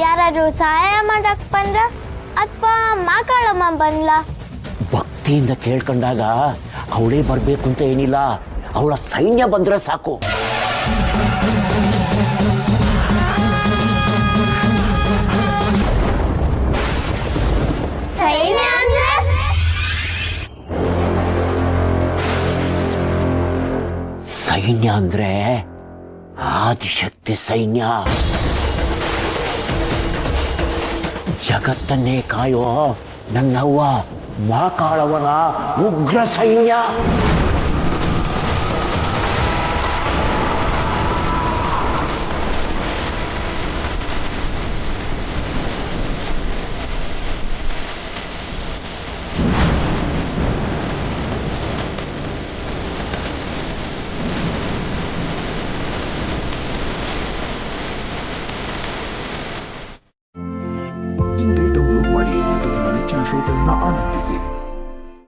ಯಾರಾದ್ರೂ ಸಹಾಯ ಮಾಡಕ್ ಬಂದ್ರ ಅಥವಾ ಮಾಕಾಳಮ್ಮ ಬಂದ್ಲ? ಭಕ್ತಿಯಿಂದ ಕೇಳ್ಕೊಂಡಾಗ ಅವಳೇ ಬರ್ಬೇಕು ಅಂತ ಏನಿಲ್ಲ, ಅವಳ ಸೈನ್ಯ ಬಂದ್ರೆ ಸಾಕು. ಸೈನ್ಯ ಅಂದ್ರೆ? ಸೈನ್ಯ ಅಂದ್ರೆ ಆದಿಶಕ್ತಿ ಸೈನ್ಯ, ಜಗತ್ತನ್ನೇ ಕಾಯೋ ನನ್ನವ್ವ ಮಾಕಾಳವನ ಉಗ್ರ ಸೈನ್ಯ. ಹಿಂದೆ ಡೌನ್ಲೋಡ್ ಮಾಡಿ ಮತ್ತು ನಿಮ್ಮ ನೆಚ್ಚಿನ ಶೋಗಳನ್ನ ಆನಂದಿಸಿ.